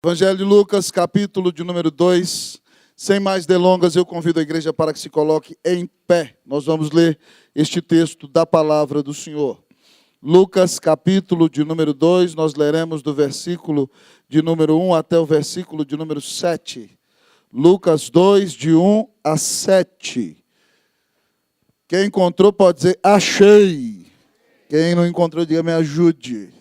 Evangelho de Lucas, capítulo de número 2. Sem mais delongas, eu convido a igreja para que se coloque em pé. Nós vamos ler este texto da palavra do Senhor. Lucas, capítulo de número 2, nós leremos do versículo de número 1 até o versículo de número 7. Lucas 2, de 1 a 7. Quem encontrou pode dizer, achei. Quem não encontrou, diga, me ajude.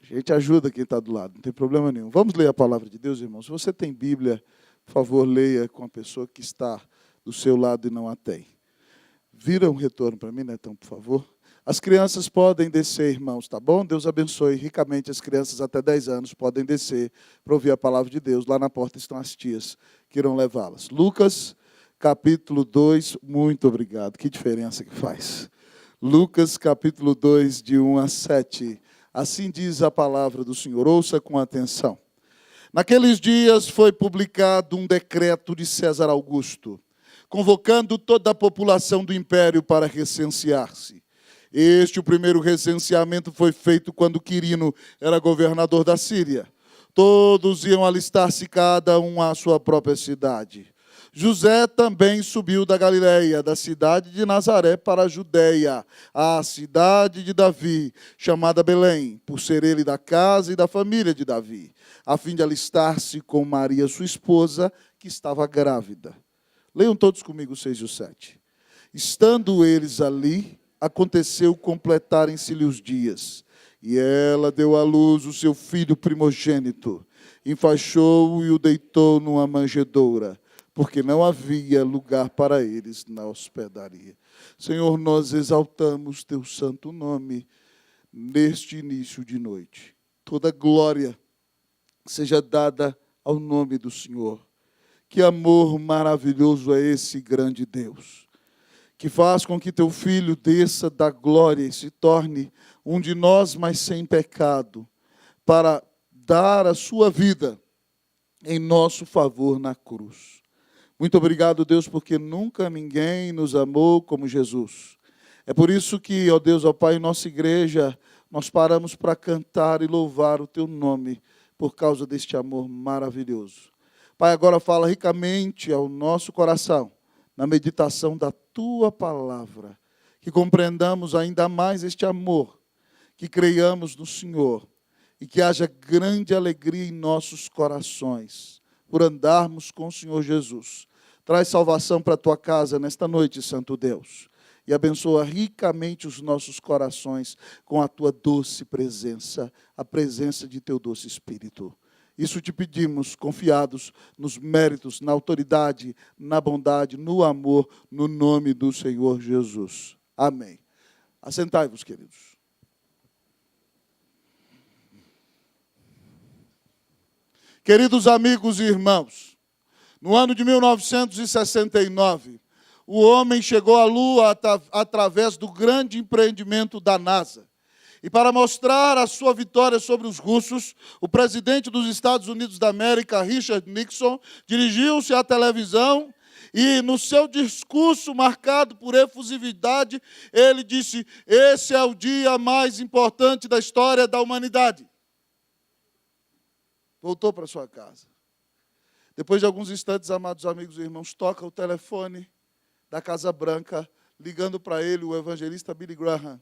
A gente ajuda quem está do lado, não tem problema nenhum. Vamos ler a palavra de Deus, irmãos. Se você tem Bíblia, por favor, leia com a pessoa que está do seu lado e não a tem. Vira um retorno para mim, Netão, por favor. As crianças podem descer, irmãos, tá bom? Deus abençoe ricamente as crianças até 10 anos, podem descer para ouvir a palavra de Deus. Lá na porta estão as tias que irão levá-las. Lucas, capítulo 2, muito obrigado. Que diferença que faz. Lucas, capítulo 2, de 1 a 7. Assim diz a palavra do Senhor, ouça com atenção. Naqueles dias foi publicado um decreto de César Augusto, convocando toda a população do império para recensear-se. O primeiro recenseamento foi feito quando Quirino era governador da Síria. Todos iam alistar-se, cada um à sua própria cidade. José também subiu da Galileia, da cidade de Nazaré, para a Judeia, a cidade de Davi, chamada Belém, por ser ele da casa e da família de Davi, a fim de alistar-se com Maria, sua esposa, que estava grávida. Leiam todos comigo o 6 e o 7. Estando eles ali, aconteceu completarem-se-lhe os dias, e ela deu à luz o seu filho primogênito, enfaixou-o e o deitou numa manjedoura, porque não havia lugar para eles na hospedaria. Senhor, nós exaltamos teu santo nome neste início de noite. Toda glória seja dada ao nome do Senhor. Que amor maravilhoso é esse grande Deus, que faz com que teu filho desça da glória e se torne um de nós, mas sem pecado, para dar a sua vida em nosso favor na cruz. Muito obrigado, Deus, porque nunca ninguém nos amou como Jesus. É por isso que, ó Deus, ó Pai, em nossa igreja, nós paramos para cantar e louvar o Teu nome por causa deste amor maravilhoso. Pai, agora fala ricamente ao nosso coração, na meditação da Tua palavra, que compreendamos ainda mais este amor, que creiamos no Senhor e que haja grande alegria em nossos corações por andarmos com o Senhor Jesus. Traz salvação para a tua casa nesta noite, Santo Deus, e abençoa ricamente os nossos corações com a tua doce presença, a presença de teu doce Espírito. Isso te pedimos, confiados nos méritos, na autoridade, na bondade, no amor, no nome do Senhor Jesus. Amém. Assentai-vos, queridos. Queridos amigos e irmãos, no ano de 1969, o homem chegou à Lua através do grande empreendimento da NASA. E para mostrar a sua vitória sobre os russos, o presidente dos Estados Unidos da América, Richard Nixon, dirigiu-se à televisão e, no seu discurso marcado por efusividade, ele disse: "Esse é o dia mais importante da história da humanidade." Voltou para sua casa. Depois de alguns instantes, amados amigos e irmãos, toca o telefone da Casa Branca, ligando para ele o evangelista Billy Graham,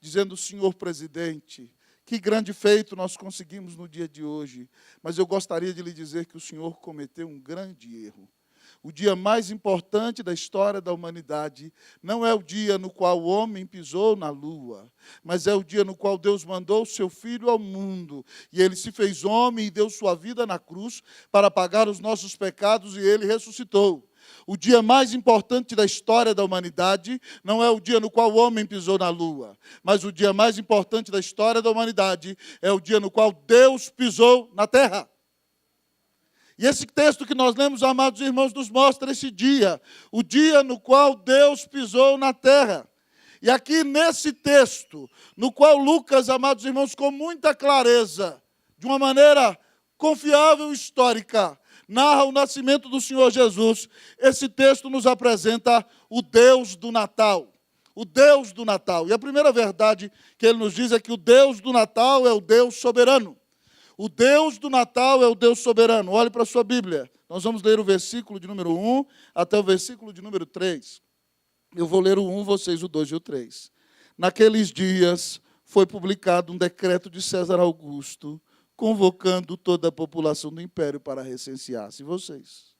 dizendo: "Senhor presidente, que grande feito nós conseguimos no dia de hoje, mas eu gostaria de lhe dizer que o senhor cometeu um grande erro. O dia mais importante da história da humanidade não é o dia no qual o homem pisou na lua, mas é o dia no qual Deus mandou o seu Filho ao mundo. E ele se fez homem e deu sua vida na cruz para pagar os nossos pecados e ele ressuscitou. O dia mais importante da história da humanidade não é o dia no qual o homem pisou na lua, mas o dia mais importante da história da humanidade é o dia no qual Deus pisou na terra." E esse texto que nós lemos, amados irmãos, nos mostra esse dia, o dia no qual Deus pisou na terra. E aqui nesse texto, no qual Lucas, amados irmãos, com muita clareza, de uma maneira confiável e histórica, narra o nascimento do Senhor Jesus, esse texto nos apresenta o Deus do Natal. O Deus do Natal. E a primeira verdade que ele nos diz é que o Deus do Natal é o Deus soberano. O Deus do Natal é o Deus soberano. Olhe para a sua Bíblia. Nós vamos ler o versículo de número 1 até o versículo de número 3. Eu vou ler o 1, vocês o 2 e o 3. Naqueles dias foi publicado um decreto de César Augusto, convocando toda a população do império para recensear-se. Vocês?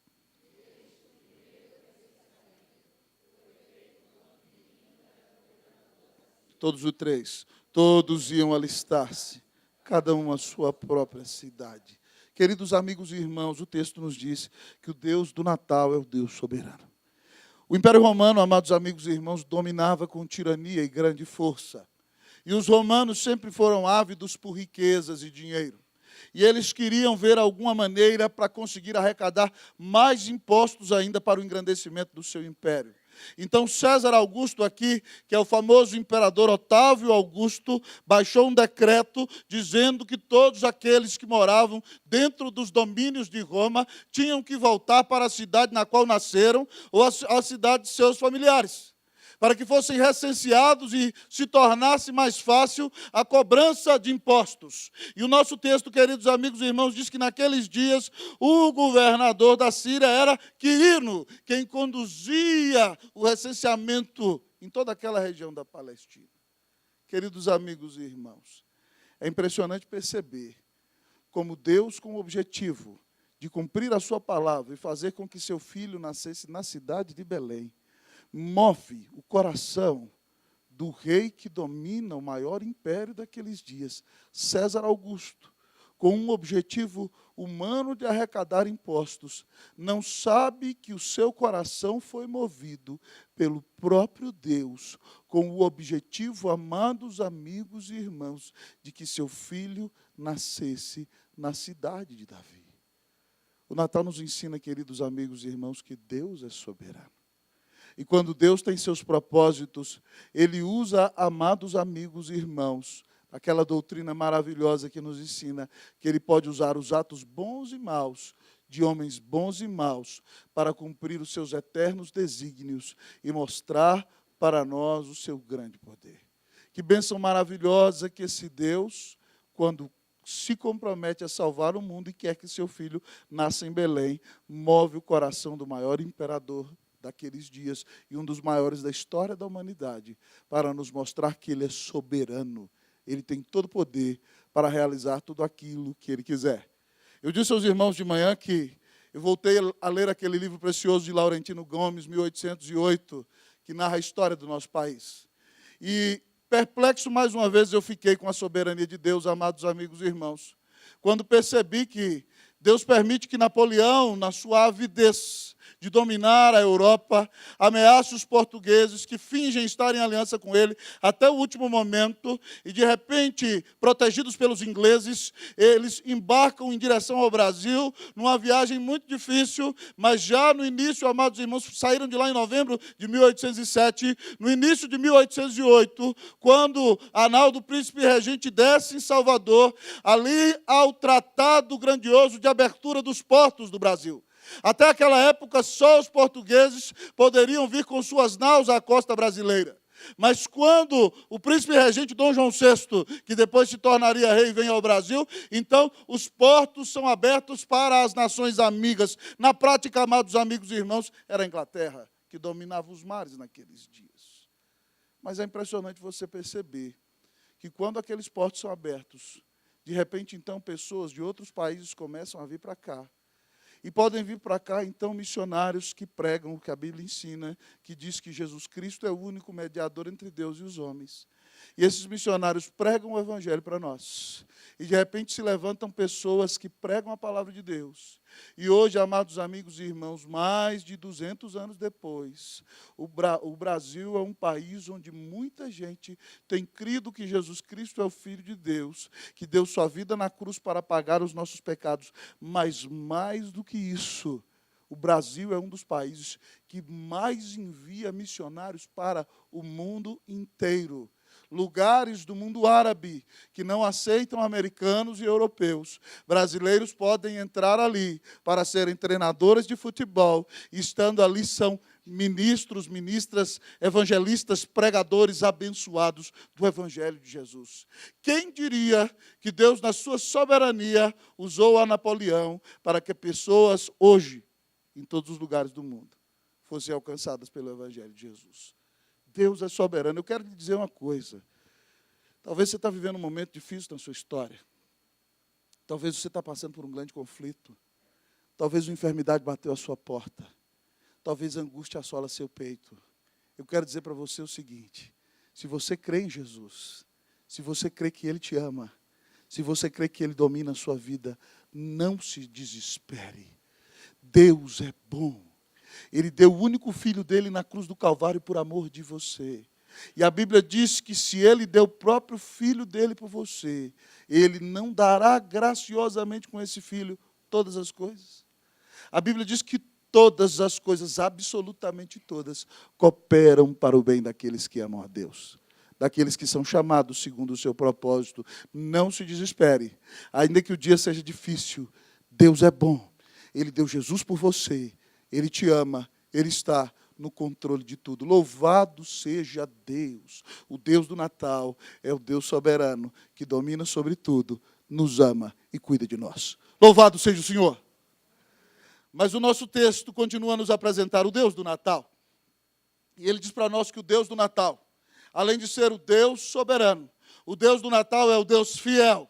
Todos os 3. Todos iam alistar-se, cada um a sua própria cidade. Queridos amigos e irmãos, o texto nos diz que o Deus do Natal é o Deus soberano. O Império Romano, amados amigos e irmãos, dominava com tirania e grande força. E os romanos sempre foram ávidos por riquezas e dinheiro. E eles queriam ver alguma maneira para conseguir arrecadar mais impostos ainda para o engrandecimento do seu império. Então César Augusto aqui, que é o famoso imperador Otávio Augusto, baixou um decreto dizendo que todos aqueles que moravam dentro dos domínios de Roma tinham que voltar para a cidade na qual nasceram ou a cidade de seus familiares, para que fossem recenseados e se tornasse mais fácil a cobrança de impostos. E o nosso texto, queridos amigos e irmãos, diz que naqueles dias o governador da Síria era Quirino, quem conduzia o recenseamento em toda aquela região da Palestina. Queridos amigos e irmãos, é impressionante perceber como Deus, com o objetivo de cumprir a sua palavra e fazer com que seu filho nascesse na cidade de Belém, move o coração do rei que domina o maior império daqueles dias, César Augusto, com um objetivo humano de arrecadar impostos. Não sabe que o seu coração foi movido pelo próprio Deus, com o objetivo, amados amigos e irmãos, de que seu filho nascesse na cidade de Davi. O Natal nos ensina, queridos amigos e irmãos, que Deus é soberano. E quando Deus tem seus propósitos, Ele usa, amados amigos e irmãos, aquela doutrina maravilhosa que nos ensina que Ele pode usar os atos bons e maus, de homens bons e maus, para cumprir os seus eternos desígnios e mostrar para nós o seu grande poder. Que bênção maravilhosa que esse Deus, quando se compromete a salvar o mundo e quer que seu filho nasça em Belém, move o coração do maior imperador daqueles dias e um dos maiores da história da humanidade, para nos mostrar que Ele é soberano. Ele tem todo o poder para realizar tudo aquilo que Ele quiser. Eu disse aos irmãos de manhã que eu voltei a ler aquele livro precioso de Laurentino Gomes, 1808, que narra a história do nosso país. E perplexo mais uma vez eu fiquei com a soberania de Deus, amados amigos e irmãos, quando percebi que Deus permite que Napoleão, na sua avidez de dominar a Europa, ameaça os portugueses que fingem estar em aliança com ele até o último momento e, de repente, protegidos pelos ingleses, eles embarcam em direção ao Brasil, numa viagem muito difícil, mas já no início, amados irmãos, saíram de lá em novembro de 1807, no início de 1808, quando Arnaldo, príncipe regente, desce em Salvador, ali há o tratado grandioso de abertura dos portos do Brasil. Até aquela época, só os portugueses poderiam vir com suas naus à costa brasileira. Mas quando o príncipe regente Dom João VI, que depois se tornaria rei, vem ao Brasil, então os portos são abertos para as nações amigas. Na prática, amados amigos e irmãos, era a Inglaterra que dominava os mares naqueles dias. Mas é impressionante você perceber que quando aqueles portos são abertos, de repente, então, pessoas de outros países começam a vir para cá. E podem vir para cá, então, missionários que pregam o que a Bíblia ensina, que diz que Jesus Cristo é o único mediador entre Deus e os homens. E esses missionários pregam o Evangelho para nós. E, de repente, se levantam pessoas que pregam a palavra de Deus. E hoje, amados amigos e irmãos, mais de 200 anos depois, o Brasil é um país onde muita gente tem crido que Jesus Cristo é o Filho de Deus, que deu sua vida na cruz para pagar os nossos pecados. Mas, mais do que isso, o Brasil é um dos países que mais envia missionários para o mundo inteiro. Lugares do mundo árabe que não aceitam americanos e europeus. Brasileiros podem entrar ali para serem treinadores de futebol. E estando ali são ministros, ministras, evangelistas, pregadores abençoados do Evangelho de Jesus. Quem diria que Deus, na sua soberania, usou a Napoleão para que pessoas hoje, em todos os lugares do mundo, fossem alcançadas pelo Evangelho de Jesus? Deus é soberano. Eu quero lhe dizer uma coisa. Talvez você está vivendo um momento difícil na sua história. Talvez você está passando por um grande conflito. Talvez uma enfermidade bateu a sua porta. Talvez a angústia assola seu peito. Eu quero dizer para você o seguinte: se você crê em Jesus, se você crê que Ele te ama, se você crê que Ele domina a sua vida, não se desespere. Deus é bom. Ele deu o único filho dele na cruz do Calvário por amor de você. E a Bíblia diz que se Ele deu o próprio filho dele por você, Ele não dará graciosamente com esse filho todas as coisas. A Bíblia diz que todas as coisas, absolutamente todas, cooperam para o bem daqueles que amam a Deus, daqueles que são chamados segundo o seu propósito. Não se desespere, ainda que o dia seja difícil, Deus é bom. Ele deu Jesus por você, Ele te ama, Ele está no controle de tudo. Louvado seja Deus. O Deus do Natal é o Deus soberano, que domina sobre tudo, nos ama e cuida de nós. Louvado seja o Senhor. Mas o nosso texto continua a nos apresentar o Deus do Natal. E ele diz para nós que o Deus do Natal, além de ser o Deus soberano, o Deus do Natal é o Deus fiel.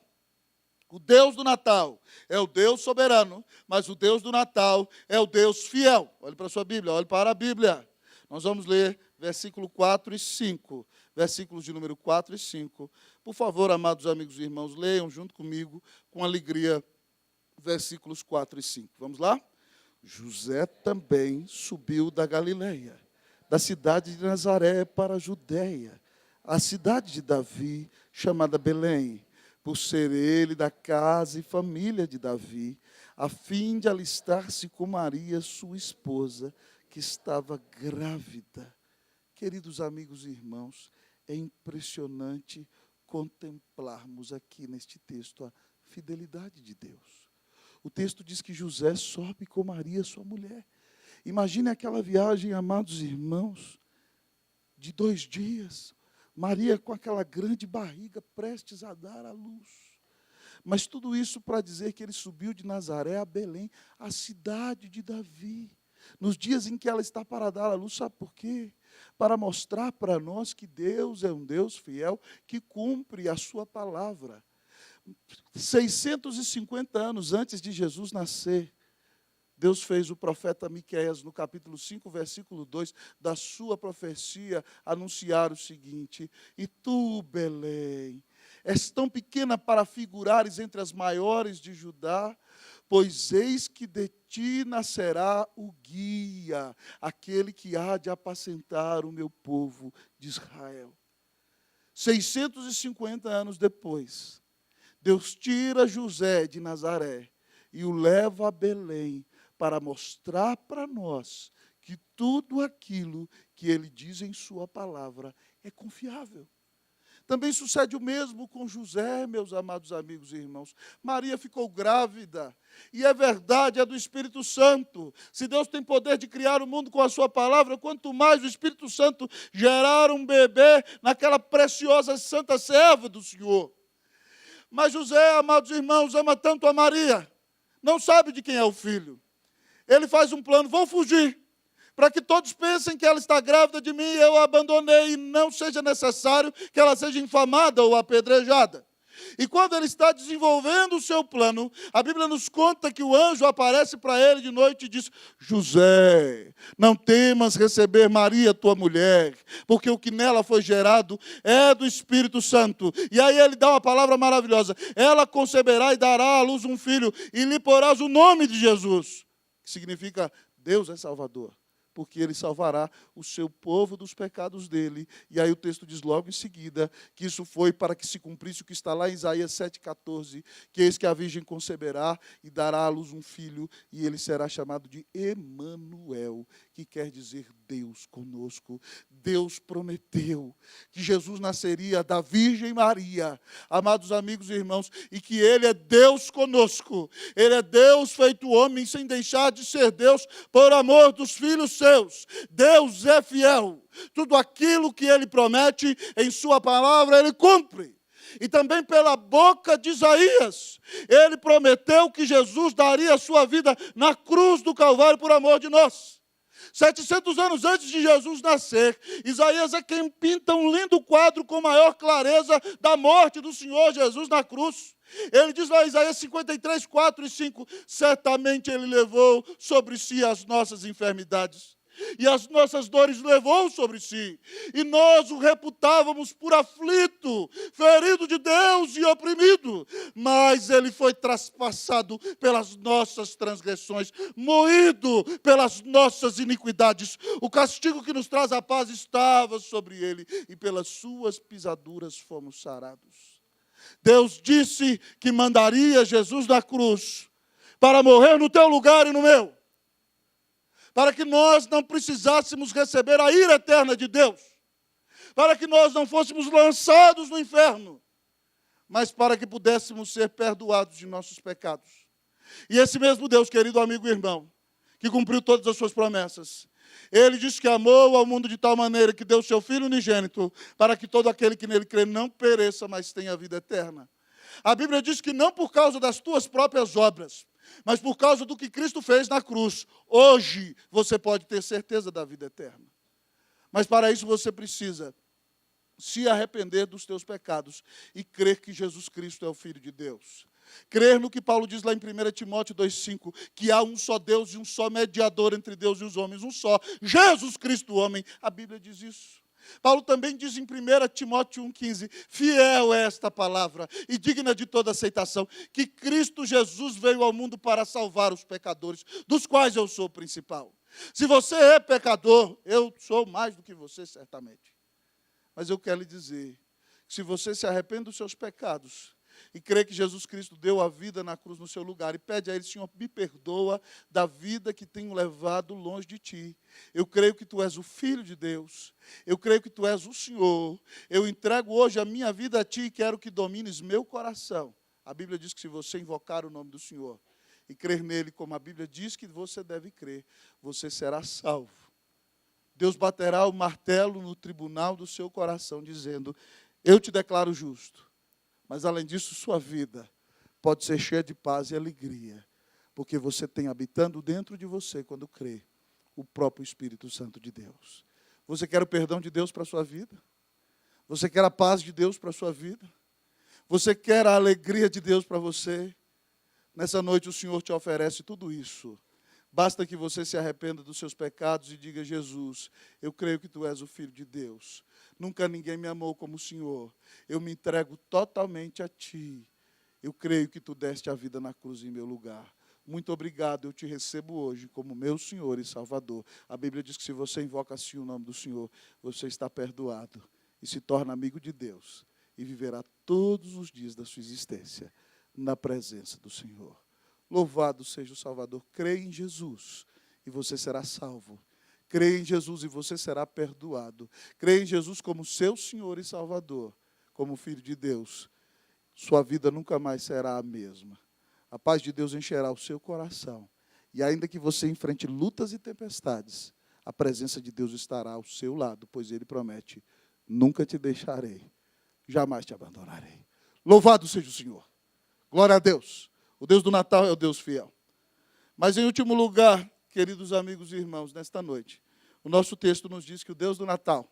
O Deus do Natal é o Deus soberano, mas o Deus do Natal é o Deus fiel. Olhe para a sua Bíblia, olhe para a Bíblia. Nós vamos ler versículo 4 e 5. Versículos de número 4 e 5. Por favor, amados amigos e irmãos, leiam junto comigo, com alegria, versículos 4 e 5. Vamos lá? José também subiu da Galileia, da cidade de Nazaré para a Judéia, a cidade de Davi, chamada Belém, por ser ele da casa e família de Davi, a fim de alistar-se com Maria, sua esposa, que estava grávida. Queridos amigos e irmãos, é impressionante contemplarmos aqui neste texto a fidelidade de Deus. O texto diz que José sobe com Maria, sua mulher. Imagine aquela viagem, amados irmãos, de 2 dias. Maria com aquela grande barriga, prestes a dar à luz. Mas tudo isso para dizer que ele subiu de Nazaré a Belém, a cidade de Davi. Nos dias em que ela está para dar à luz, sabe por quê? Para mostrar para nós que Deus é um Deus fiel, que cumpre a sua palavra. 650 anos antes de Jesus nascer, Deus fez o profeta Miqueias, no capítulo 5, versículo 2, da sua profecia, anunciar o seguinte: e tu, Belém, és tão pequena para figurares entre as maiores de Judá, pois eis que de ti nascerá o guia, aquele que há de apacentar o meu povo de Israel. 650 anos depois, Deus tira José de Nazaré e o leva a Belém para mostrar para nós que tudo aquilo que ele diz em sua palavra é confiável. Também sucede o mesmo com José, meus amados amigos e irmãos. Maria ficou grávida, e é verdade, é do Espírito Santo. Se Deus tem poder de criar o mundo com a sua palavra, quanto mais o Espírito Santo gerar um bebê naquela preciosa santa serva do Senhor. Mas José, amados irmãos, ama tanto a Maria, não sabe de quem é o filho. Ele faz um plano: vou fugir, para que todos pensem que ela está grávida de mim, eu a abandonei, e não seja necessário que ela seja infamada ou apedrejada. E quando ele está desenvolvendo o seu plano, a Bíblia nos conta que o anjo aparece para ele de noite e diz: José, não temas receber Maria, tua mulher, porque o que nela foi gerado é do Espírito Santo. E aí ele dá uma palavra maravilhosa: ela conceberá e dará à luz um filho, e lhe porás o nome de Jesus, que significa Deus é Salvador, porque ele salvará o seu povo dos pecados dele. E aí o texto diz logo em seguida que isso foi para que se cumprisse o que está lá em Isaías 7,14, que eis que a virgem conceberá e dará à luz um filho, e ele será chamado de Emanuel, que quer dizer Deus conosco. Deus prometeu que Jesus nasceria da Virgem Maria, amados amigos e irmãos, e que ele é Deus conosco. Ele é Deus feito homem, sem deixar de ser Deus, por amor dos filhos seus. Deus. Deus é fiel. Tudo aquilo que Ele promete em sua palavra, Ele cumpre. E também pela boca de Isaías, ele prometeu que Jesus daria a sua vida na cruz do Calvário por amor de nós. 700 anos antes de Jesus nascer, Isaías é quem pinta um lindo quadro com maior clareza da morte do Senhor Jesus na cruz. Ele diz lá em Isaías 53, 4 e 5, certamente ele levou sobre si as nossas enfermidades e as nossas dores levou sobre si, e nós o reputávamos por aflito, ferido de Deus e oprimido, mas ele foi traspassado pelas nossas transgressões, moído pelas nossas iniquidades. O castigo que nos traz a paz estava sobre ele, e pelas suas pisaduras fomos sarados. Deus disse que mandaria Jesus na cruz para morrer no teu lugar e no meu, para que nós não precisássemos receber a ira eterna de Deus, para que nós não fôssemos lançados no inferno, mas para que pudéssemos ser perdoados de nossos pecados. E esse mesmo Deus, querido amigo e irmão, que cumpriu todas as suas promessas, ele diz que amou ao mundo de tal maneira que deu seu Filho unigênito, para que todo aquele que nele crê não pereça, mas tenha vida eterna. A Bíblia diz que não por causa das tuas próprias obras, mas por causa do que Cristo fez na cruz, hoje você pode ter certeza da vida eterna. Mas para isso você precisa se arrepender dos teus pecados e crer que Jesus Cristo é o Filho de Deus. Crer no que Paulo diz lá em 1 Timóteo 2,5, que há um só Deus e um só mediador entre Deus e os homens, um só, Jesus Cristo, o homem. A Bíblia diz isso. Paulo também diz em 1 Timóteo 1,15, fiel é esta palavra e digna de toda aceitação, que Cristo Jesus veio ao mundo para salvar os pecadores, dos quais eu sou o principal. Se você é pecador, eu sou mais do que você, certamente. Mas eu quero lhe dizer, se você se arrepende dos seus pecados e crê que Jesus Cristo deu a vida na cruz no seu lugar e pede a Ele, Senhor, me perdoa da vida que tenho levado longe de Ti. Eu creio que Tu és o Filho de Deus. Eu creio que Tu és o Senhor. Eu entrego hoje a minha vida a Ti e quero que domines meu coração. A Bíblia diz que se você invocar o nome do Senhor e crer nele, como a Bíblia diz que você deve crer, você será salvo. Deus baterá o martelo no tribunal do seu coração, dizendo, eu te declaro justo. Mas, além disso, sua vida pode ser cheia de paz e alegria, porque você tem habitando dentro de você, quando crê, o próprio Espírito Santo de Deus. Você quer o perdão de Deus para a sua vida? Você quer a paz de Deus para a sua vida? Você quer a alegria de Deus para você? Nessa noite o Senhor te oferece tudo isso. Basta que você se arrependa dos seus pecados e diga, Jesus, eu creio que Tu és o Filho de Deus. Nunca ninguém me amou como o Senhor. Eu me entrego totalmente a Ti. Eu creio que Tu deste a vida na cruz em meu lugar. Muito obrigado, eu te recebo hoje como meu Senhor e Salvador. A Bíblia diz que se você invoca assim o nome do Senhor, você está perdoado e se torna amigo de Deus e viverá todos os dias da sua existência na presença do Senhor. Louvado seja o Salvador. Creia em Jesus e você será salvo. Creia em Jesus e você será perdoado. Creia em Jesus como seu Senhor e Salvador, como Filho de Deus. Sua vida nunca mais será a mesma. A paz de Deus encherá o seu coração. E ainda que você enfrente lutas e tempestades, a presença de Deus estará ao seu lado, pois Ele promete, nunca te deixarei, jamais te abandonarei. Louvado seja o Senhor. Glória a Deus. O Deus do Natal é o Deus fiel. Mas em último lugar, queridos amigos e irmãos, nesta noite, o nosso texto nos diz que o Deus do Natal,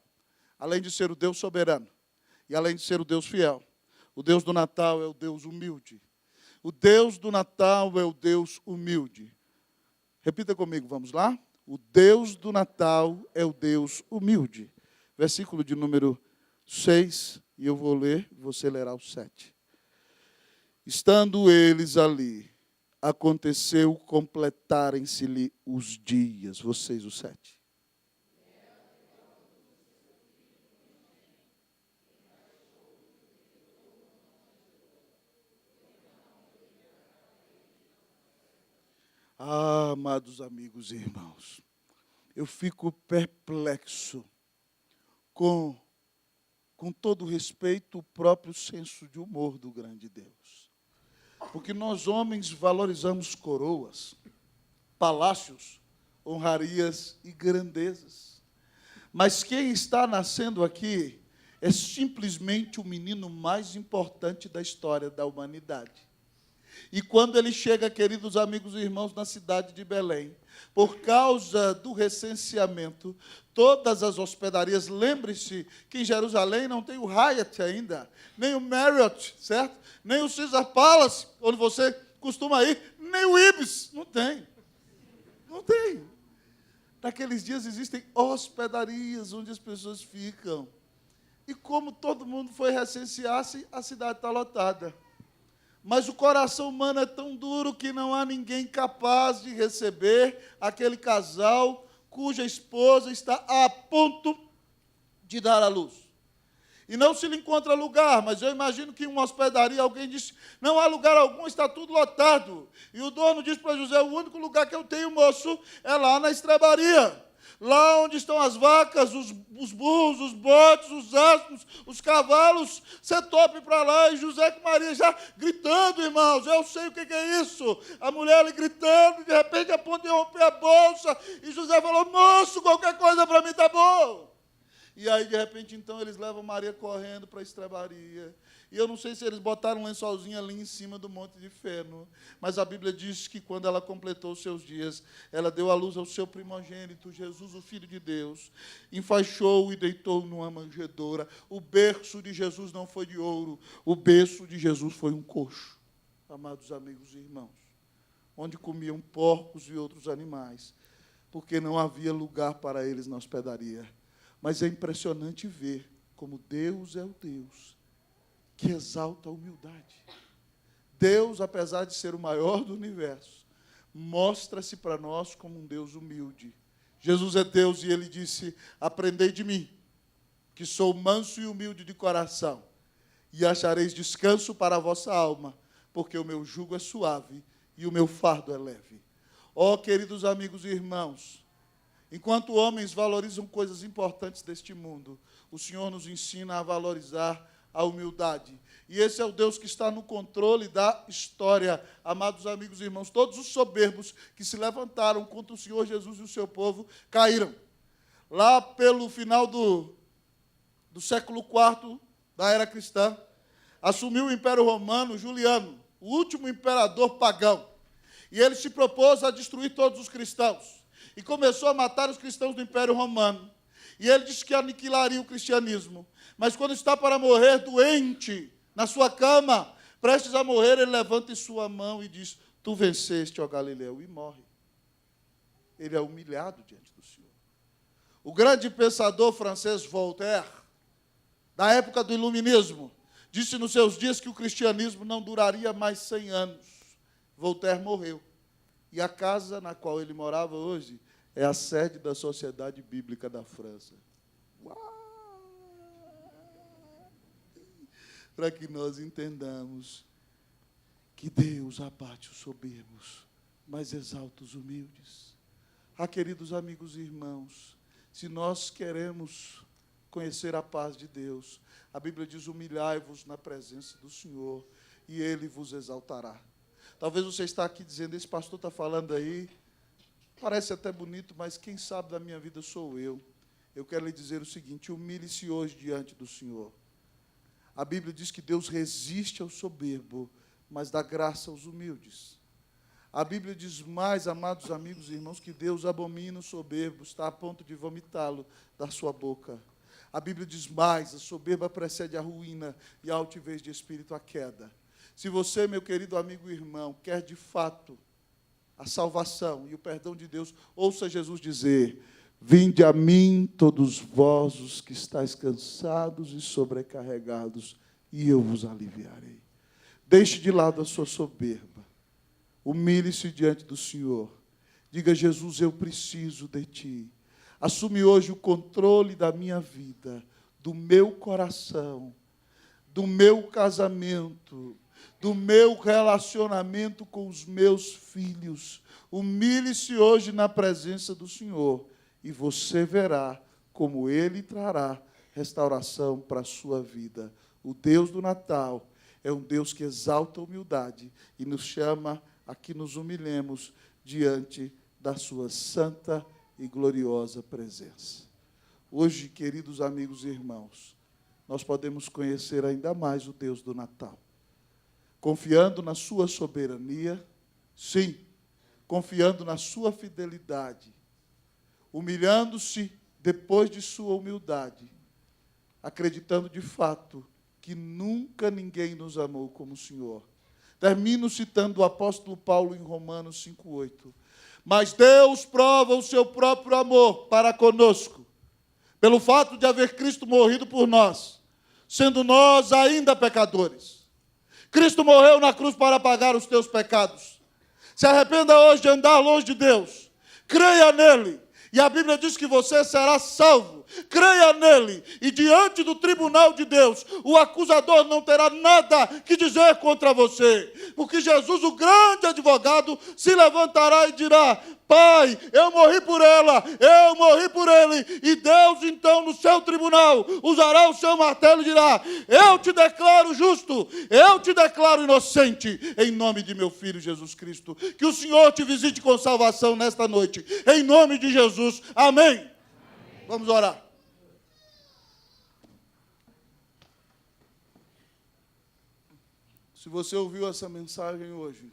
além de ser o Deus soberano, e além de ser o Deus fiel, o Deus do Natal é o Deus humilde. O Deus do Natal é o Deus humilde. Repita comigo, vamos lá? O Deus do Natal é o Deus humilde. Versículo de número 6, e eu vou ler, você lerá o 7. Estando eles ali, aconteceu completarem-se-lhe os dias. Vocês, o 7. Ah, amados amigos e irmãos, eu fico perplexo com todo respeito, o próprio senso de humor do grande Deus. Porque nós homens valorizamos coroas, palácios, honrarias e grandezas. Mas quem está nascendo aqui é simplesmente o menino mais importante da história da humanidade. E quando ele chega, queridos amigos e irmãos, na cidade de Belém, por causa do recenseamento, todas as hospedarias, lembre-se que em Jerusalém não tem o Hyatt ainda, nem o Marriott, certo? Nem o Caesar Palace, onde você costuma ir, nem o Ibis, não tem. Não tem. Naqueles dias existem hospedarias onde as pessoas ficam. E como todo mundo foi recensear-se, a cidade está lotada. Mas o coração humano é tão duro que não há ninguém capaz de receber aquele casal cuja esposa está a ponto de dar à luz. E não se lhe encontra lugar, mas eu imagino que em uma hospedaria alguém disse, não há lugar algum, está tudo lotado. E o dono disse para José, o único lugar que eu tenho, moço, é lá na estrebaria. Lá onde estão as vacas, os burros, os bodes, os asnos, os cavalos, você tope para lá. E José com Maria já gritando, irmãos, eu sei o que é isso. A mulher ali gritando, de repente a ponto de romper a bolsa. E José falou, moço, qualquer coisa para mim está bom. E aí, de repente, então, eles levam Maria correndo para a estrebaria. E eu não sei se eles botaram um lençolzinho ali em cima do monte de feno, mas a Bíblia diz que quando ela completou os seus dias, ela deu à luz ao seu primogênito, Jesus, o Filho de Deus, enfaixou e deitou numa manjedoura. O berço de Jesus não foi de ouro, o berço de Jesus foi um coxo, amados amigos e irmãos, onde comiam porcos e outros animais, porque não havia lugar para eles na hospedaria. Mas é impressionante ver como Deus é o Deus que exalta a humildade. Deus, apesar de ser o maior do universo, mostra-se para nós como um Deus humilde. Jesus é Deus e ele disse, aprendei de mim, que sou manso e humilde de coração, e achareis descanso para a vossa alma, porque o meu jugo é suave e o meu fardo é leve. Ó, queridos amigos e irmãos, enquanto homens valorizam coisas importantes deste mundo, o Senhor nos ensina a valorizar a humildade. E esse é o Deus que está no controle da história. Amados amigos e irmãos, todos os soberbos que se levantaram contra o Senhor Jesus e o seu povo caíram. Lá pelo final do século IV da era cristã, assumiu o Império Romano Juliano, o último imperador pagão. E ele se propôs a destruir todos os cristãos. E começou a matar os cristãos do Império Romano. E ele disse que aniquilaria o cristianismo. Mas quando está para morrer doente, na sua cama, prestes a morrer, ele levanta em sua mão e diz, tu venceste, ó Galileu, e morre. Ele é humilhado diante do Senhor. O grande pensador francês Voltaire, da época do Iluminismo, disse nos seus dias que o cristianismo não duraria mais 100 anos. Voltaire morreu. E a casa na qual ele morava hoje é a sede da Sociedade Bíblica da França. Uau! Para que nós entendamos que Deus abate os soberbos, mas exalta os humildes. Ah, queridos amigos e irmãos, se nós queremos conhecer a paz de Deus, a Bíblia diz, humilhai-vos na presença do Senhor, e Ele vos exaltará. Talvez você está aqui dizendo, esse pastor está falando aí, parece até bonito, mas quem sabe da minha vida sou eu. Eu quero lhe dizer o seguinte, humilhe-se hoje diante do Senhor. A Bíblia diz que Deus resiste ao soberbo, mas dá graça aos humildes. A Bíblia diz mais, amados amigos e irmãos, que Deus abomina o soberbo, está a ponto de vomitá-lo da sua boca. A Bíblia diz mais, a soberba precede a ruína e a altivez de espírito a queda. Se você, meu querido amigo e irmão, quer de fato a salvação e o perdão de Deus, ouça Jesus dizer, vinde a mim todos vós os que estáis cansados e sobrecarregados, e eu vos aliviarei. Deixe de lado a sua soberba. Humilhe-se diante do Senhor. Diga, Jesus, eu preciso de Ti. Assume hoje o controle da minha vida, do meu coração, do meu casamento, do meu relacionamento com os meus filhos. Humilhe-se hoje na presença do Senhor e você verá como Ele trará restauração para a sua vida. O Deus do Natal é um Deus que exalta a humildade e nos chama a que nos humilhemos diante da sua santa e gloriosa presença. Hoje, queridos amigos e irmãos, nós podemos conhecer ainda mais o Deus do Natal, confiando na sua soberania, sim, confiando na sua fidelidade, humilhando-se depois de sua humildade, acreditando de fato que nunca ninguém nos amou como o Senhor. Termino citando o apóstolo Paulo em Romanos 5,8. Mas Deus prova o seu próprio amor para conosco, pelo fato de haver Cristo morrido por nós, sendo nós ainda pecadores. Cristo morreu na cruz para pagar os teus pecados. Se arrependa hoje de andar longe de Deus. Creia nele. E a Bíblia diz que você será salvo. Creia nele. E diante do tribunal de Deus, o acusador não terá nada que dizer contra você. Porque Jesus, o grande advogado, se levantará e dirá: Pai, eu morri por ela, eu morri por ele. E Deus, então, no seu tribunal, usará o seu martelo e dirá: eu te declaro justo, eu te declaro inocente, em nome de meu Filho Jesus Cristo. Que o Senhor te visite com salvação nesta noite, em nome de Jesus. Amém. Amém. Vamos orar. Se você ouviu essa mensagem hoje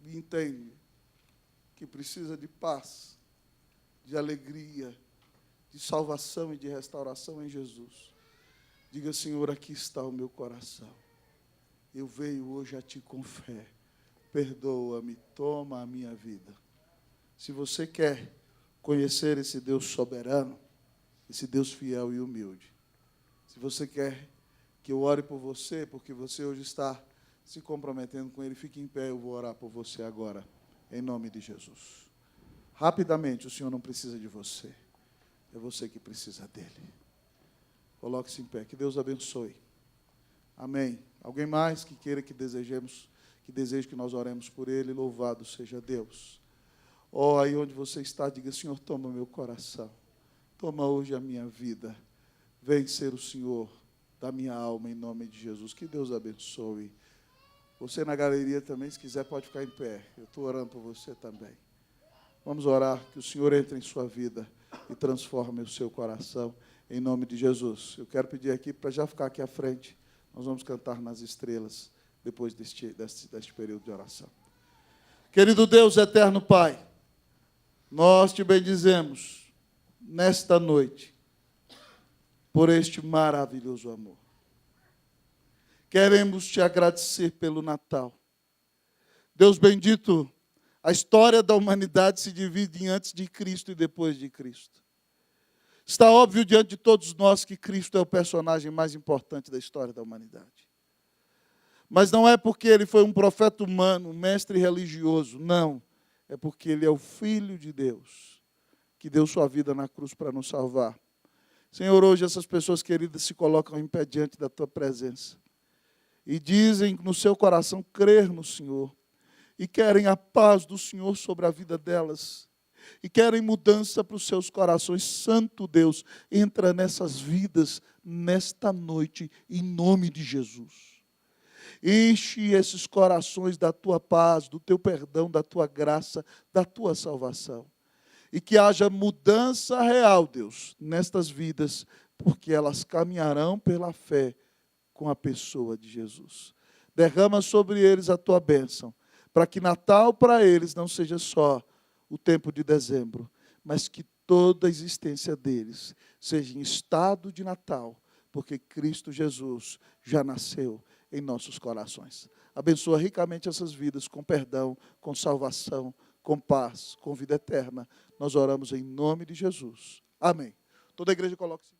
e entende que precisa de paz, de alegria, de salvação e de restauração em Jesus, diga: Senhor, aqui está o meu coração. Eu venho hoje a Ti com fé. Perdoa-me, toma a minha vida. Se você quer conhecer esse Deus soberano, esse Deus fiel e humilde, se você quer que eu ore por você, porque você hoje está se comprometendo com Ele, fique em pé, eu vou orar por você agora. Em nome de Jesus. Rapidamente, o Senhor não precisa de você. É você que precisa dEle. Coloque-se em pé. Que Deus abençoe. Amém. Alguém mais que queira que deseje que nós oremos por Ele? Louvado seja Deus. Oh, aí onde você está, diga: Senhor, toma meu coração. Toma hoje a minha vida. Vem ser o Senhor da minha alma, em nome de Jesus. Que Deus abençoe. Você na galeria também, se quiser, pode ficar em pé. Eu estou orando por você também. Vamos orar, que o Senhor entre em sua vida e transforme o seu coração, em nome de Jesus. Eu quero pedir aqui, para já ficar aqui à frente, nós vamos cantar nas estrelas, depois deste período de oração. Querido Deus, eterno Pai, nós te bendizemos nesta noite, por este maravilhoso amor. Queremos te agradecer pelo Natal. Deus bendito, a história da humanidade se divide em antes de Cristo e depois de Cristo. Está óbvio diante de todos nós que Cristo é o personagem mais importante da história da humanidade. Mas não é porque ele foi um profeta humano, um mestre religioso, não. É porque ele é o Filho de Deus, que deu sua vida na cruz para nos salvar. Senhor, hoje essas pessoas queridas se colocam em pé diante da tua presença e dizem no seu coração crer no Senhor, e querem a paz do Senhor sobre a vida delas, e querem mudança para os seus corações. Santo Deus, entra nessas vidas nesta noite, em nome de Jesus. Enche esses corações da tua paz, do teu perdão, da tua graça, da tua salvação. E que haja mudança real, Deus, nestas vidas, porque elas caminharão pela fé com a pessoa de Jesus. Derrama sobre eles a tua bênção, para que Natal para eles não seja só o tempo de dezembro, mas que toda a existência deles seja em estado de Natal, porque Cristo Jesus já nasceu em nossos corações. Abençoa ricamente essas vidas com perdão, com salvação, com paz, com vida eterna. Nós oramos em nome de Jesus. Amém. Toda a igreja coloque-se.